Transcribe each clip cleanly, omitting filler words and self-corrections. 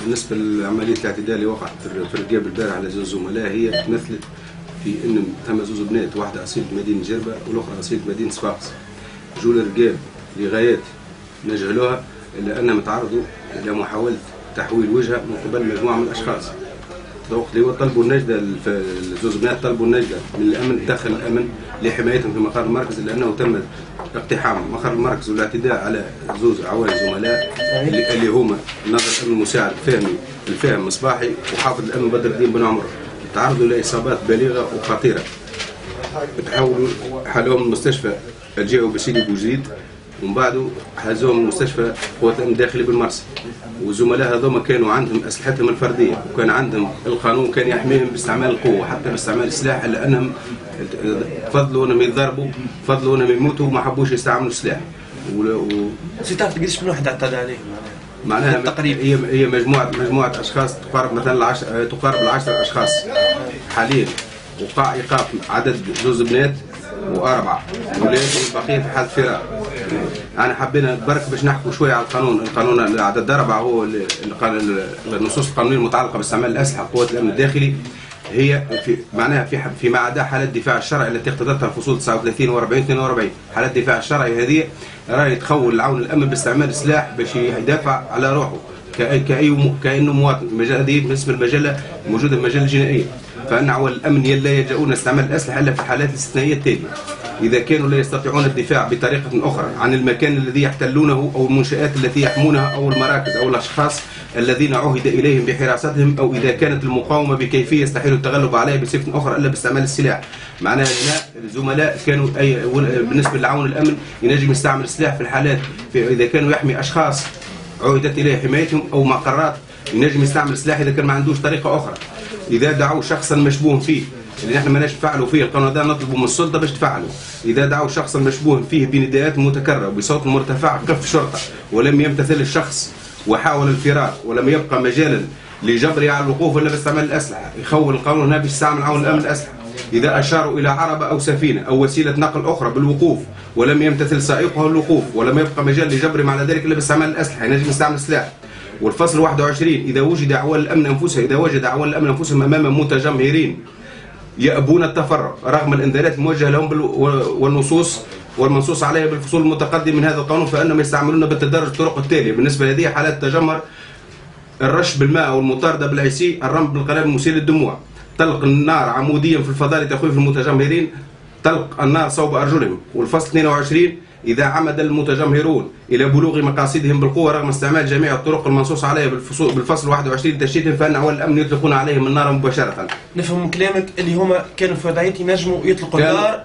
بالنسبه لعمليه الاعتداء اللي وقعت في الرقاب البارح على زوج زملاء، هي تمثلت في ان ثم زوج بنات، واحده اصيله مدينه جربه والاخرى اصيله مدينه صفاقس. جو الرقاب لغايات نجهلوها الا انهم تعرضوا الى محاوله تحويل وجهه من قبل مجموعه من الاشخاص. وقت اللي طلبوا النجده، زوج بنات طلبوا النجده من الامن، دخل الامن لحمايتهم في مقر المركز، لانه تم اقتحام مقر المركز والاعتداء على زوج عوائل زملاء اللي هما ناظر الامن المساعد الفاهم مصباحي وحافظ الامن بدر الدين بن عمر. تعرضوا لاصابات بالغه وخطيره. تحولوا حالهم المستشفى الجامعي بسيدي بوجديد، ومن بعده حازوهم المستشفى قوات الامن الداخلي بالمرسى. والزملاء هذوما كانوا عندهم اسلحتهم الفرديه، وكان عندهم القانون كان يحميهم باستعمال القوه حتى باستعمال السلاح، الا انهم فضلوا انهم يتضربوا، فضلوا انهم يموتوا وما حبوش يستعملوا السلاح. تعرف قديش من واحد اعتدى عليه؟ معناها تقريبا هي مجموعه اشخاص تقارب مثلا تقارب ال10 اشخاص حاليا، وقع ايقاف عدد زوج بنات واربعه ولاد، والبقيه في حاله فرار. انا حبينا برك باش نحكوا شويه على القانون عدد 4 هو النصوص القانونيه المتعلقه باستعمال الاسلحه قوات الامن الداخلي. هي معناها فيما عدا حالات الدفاع الشرعي التي اقتضتها الفصول 39 و40 42. حالات الدفاع الشرعي هذه راهي تخول العون الامن باستعمال السلاح باش يدافع على روحه كانه مواطن. هذه بالنسبه للمجله موجوده في المجله الجنائيه، فان عوائل الامن لا يلجؤون استعمال الاسلحه الا في الحالات الاستثنائيه التاليه: اذا كانوا لا يستطيعون الدفاع بطريقه اخرى عن المكان الذي يحتلونه او المنشات التي يحمونها او المراكز او الاشخاص الذين عهد اليهم بحراستهم، او اذا كانت المقاومه بكيفيه يستحيل التغلب عليها بصفه اخرى الا باستعمال السلاح. معناها الزملاء كانوا بالنسبه لعون الامن ينجم يستعمل السلاح في الحالات اذا كانوا يحمي اشخاص عهدت اليه حمايتهم او مقرات، ينجم يستعمل السلاح اذا كان ما عندوش طريقه اخرى. اذا دعوا شخصا مشبوه فيه اللي نحن ماناش نفعلوا فيه القانون هذا، نطلبوا من السلطه باش تفعلوا. اذا دعوا شخصا مشبوه فيه بنداءات متكرره بصوت مرتفع قف شرطه ولم يمتثل الشخص وحاول الفرار ولم يبقى مجالا لجبره على الوقوف الا باستعمال الاسلحه، يخول القانون هنا باش يستعمل عون الامن الاسلحه. اذا اشاروا الى عربه او سفينه او وسيله نقل اخرى بالوقوف ولم يمتثل سائقها الوقوف ولم يبقى مجال لجبره على ذلك الا باستعمال الاسلحه، ينجم يستعمل السلاح. والفصل 21: اذا وجد عوائل الامن انفسهم امام متجمهرين يأبون التفرغ رغم الانذارات الموجهه لهم والنصوص والمنصوص عليها بالفصول المتقدمه من هذا القانون، فانهم يستعملون بالتدرج الطرق التاليه. بالنسبه لهذه حالات التجمهر: الرش بالماء والمطارده بالعيسي، الرمل بالقنابل المسيل للدموع، طلق النار عموديا في الفضاء لتخويف المتجمهرين، طلق النار صوب ارجلهم. والفصل 22: إذا عمد المتجمهرون إلى بلوغ مقاصدهم بالقوة رغم استعمال جميع الطرق المنصوص عليها بالفصل 21 لتشتيتهم، فإن عوائل الأمن يطلقون عليهم النار مباشرة. نفهم من كلامك اللي هما كانوا في وضعية ينجموا يطلقوا النار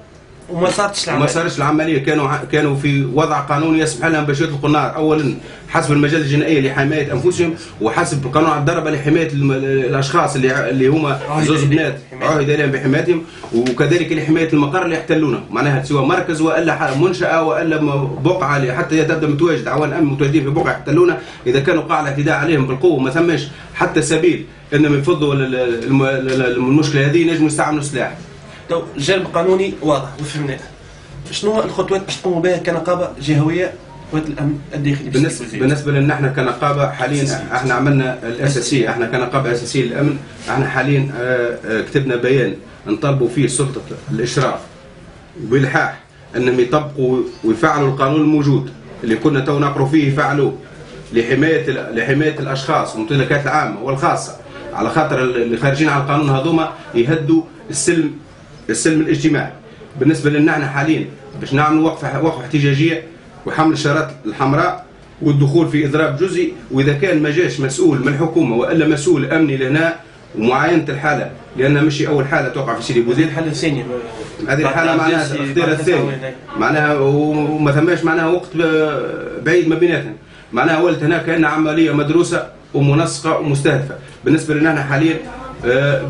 وما صارتش العملية. ما صارتش العملية، كانوا في وضع قانوني يسمح لهم باش يطلقوا النار، أولا حسب المجال الجنائية لحماية أنفسهم، وحسب قانون الضربة لحماية الأشخاص اللي هما زوج بنات عهد إليهم بحمايتهم، وكذلك لحماية المقر اللي يحتلونه، معناها سواء مركز وإلا منشأة وإلا بقعة حتى تبدأ متواجد عوائل الأمن متواجدين في بقعة يحتلونها. إذا كانوا وقع الاعتداء عليهم بالقوة ما ثماش حتى سبيل إنهم يفضوا المشكلة هذه، ينجموا يستعملوا سلاح. الجانب القانوني واضح وفهمناه. شنو هو الخطوات باش تقوموا بها كنقابه جهويه قوات الامن الداخلي؟ بالنسبه لنا احنا كنقابه حاليا احنا عملنا الاساسيه، احنا كنقابه اساسيه للامن، احنا حاليا كتبنا بيان نطالبوا فيه سلطه الاشراف بالحاح انهم يطبقوا ويفعلوا القانون الموجود اللي كنا تو نقروا فيه، يفعلوه لحمايه الاشخاص والممتلكات العامه والخاصه، على خاطر اللي خارجين على القانون هذوما يهدوا السلم الاجتماعي. بالنسبه لنا احنا حاليا باش نعملوا وقفه احتجاجيه وحمل الشارات الحمراء والدخول في اضراب جزئي، واذا كان ما جاش مسؤول من الحكومه والا مسؤول امني لهنا ومعاينه الحاله، لانها مش اول حاله توقع في سيدي بوزيد، الحاله الثانيه. هذه الحاله معناها الاختيار الثاني، معناها وما ثماش معناها وقت بعيد ما بيناتهم، معناها ولت هناك كأنها عمليه مدروسه ومنسقه ومستهدفه. بالنسبه لنا احنا حاليا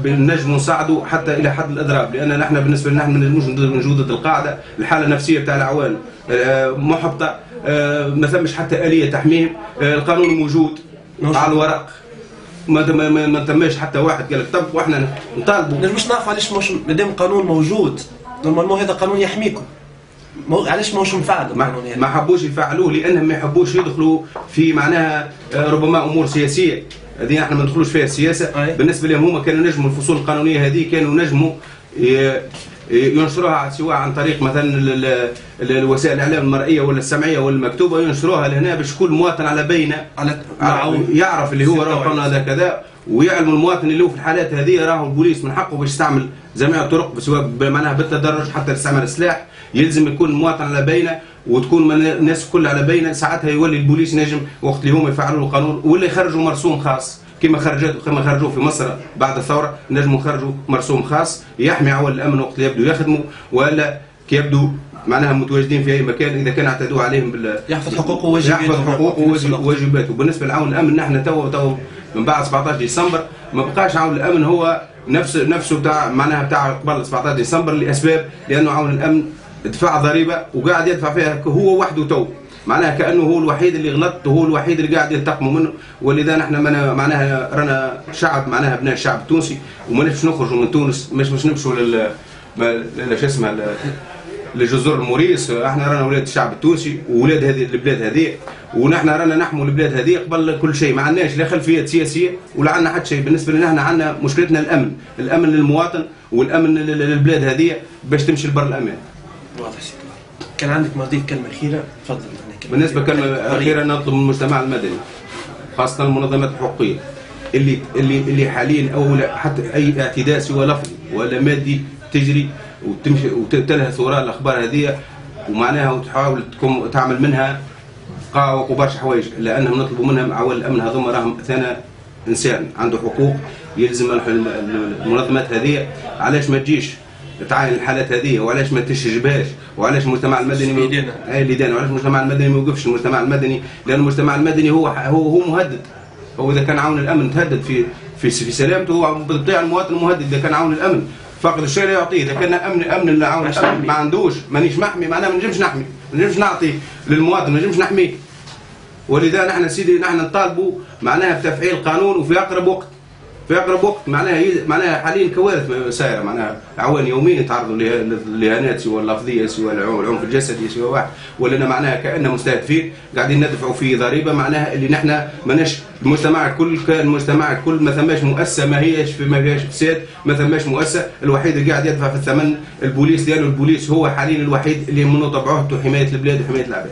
بنجم نساعدوا حتى الى حد الاضراب، لان نحن بالنسبه لنا ما نجموش نجودة القاعده، الحاله النفسيه بتاع العوائل محبطه، ما ثمش حتى اليه تحميهم، القانون موجود على الورق، ما تماش حتى واحد قال لك طب واحنا نطالبوا. مش نعرف علاش مادام القانون موجود نورمالمون هذا قانون يحميكم، علاش ماهوش مفعل القانون هذا؟ ما حبوش يفعلوه لانهم ما يحبوش يدخلوا في معناها ربما امور سياسيه هذه احنا ما ندخلوش فيها السياسه. بالنسبه لهم هما كانوا نجموا الفصول القانونيه هذه كانوا نجموا ينشروها سواء عن طريق مثلا الوسائل الاعلام المرئيه ولا السمعيه ولا المكتوبه، ينشروها لهنا باش كل مواطن على بينه يعرف اللي هو راه هذا كذا، ويعلموا المواطن اللي هو في الحالات هذه راهو البوليس من حقه باش يستعمل جميع الطرق سواء معناها بالتدرج حتى استعمال السلاح. يلزم يكون المواطن على بينه وتكون الناس كلها على بينه، ساعتها يولي البوليس نجم وقت اللي هما يفعلوا القانون ولا يخرجوا مرسوم خاص كما خرجوا في مصر بعد الثوره، نجموا يخرجوا مرسوم خاص يحمي عوال الامن وقت اللي يبدوا يخدموا ولا كي يبدوا معناها متواجدين في اي مكان اذا كان اعتدوا عليهم يحفظ حقوقه وواجباته. يحفظ حقوقه وواجباته. بالنسبه لعون الامن نحن تو من بعد 17 ديسمبر ما بقاش عون الامن هو نفسه بتاع معناها بتاع قبل 17 ديسمبر لاسباب، لانه عون الامن دفع ضريبه وقاعد يدفع فيها هو وحده تو، معناها كانه هو الوحيد اللي غلط وهو الوحيد اللي قاعد ينتقموا منه. ولذا نحن معناها رانا شعب معناها ابناء الشعب التونسي وما نمشيش نخرجوا من تونس، مش نمشوا شو اسمه لجزر الموريس. احنا رانا ولاد الشعب التونسي وولاد هذه البلاد هذه، ونحن رانا نحموا البلاد هذه قبل كل شيء. ما عندناش لا خلفيات سياسيه ولا عندنا حتى شيء. بالنسبه لنا احنا عندنا مشكلتنا الامن للمواطن والامن للبلاد هذه باش تمشي لبر الامان. واضح سيدي. كان عندك مضيف كلمه اخيره، تفضل. بالنسبه كلمه اخيره نطلب من المجتمع المدني خاصه المنظمات الحقوقيه اللي حاليا او حتى اي اعتداء سواء لفظي ولا مادي تجري وتمشي وتلهث وراء الاخبار هذه ومعناها وتحاول تعمل منها قاوق وبرشا حوايج، لانهم نطلبوا منهم عوال الامن هذوما راهم ثاني انسان عنده حقوق. يلزم المنظمات هذه علاش ما تجيش تعاين الحالات هذه وعلاش ما تشجبهاش وعلاش المجتمع المدني وعلاش المجتمع المدني ما يوقفش. المجتمع المدني لان المجتمع المدني هو مهدد. هو اذا كان عون الامن تهدد في سلامته هو بالطبيعه المواطن مهدد. اذا كان عون الامن فقد الشيء لا يعطيه. اذا كان امن عون الامن ما عندوش مانيش محمي معناها ما نجمش نحمي، ما نجمش نعطي للمواطن، ما نجمش نحميه. ولذا نحن سيدي نحن نطالبوا معناها بتفعيل القانون وفي اقرب وقت. في اقرب وقت معناها حاليا كوارث سايره، معناها عوان يوميا يتعرضوا لاهانات سواء لفظيه سواء العنف الجسدي سواء واحد، ولنا معناها كأننا مستهدفين قاعدين ندفعوا في ضريبه معناها اللي نحن ماناش المجتمع الكل. كان المجتمع الكل ما ثماش مؤسسه ما فيهاش فساد، ما ثماش مؤسسه. الوحيد اللي قاعد يدفع في الثمن البوليس، لانه البوليس هو حاليا الوحيد اللي منوط بعهده حمايه البلاد وحمايه العباد.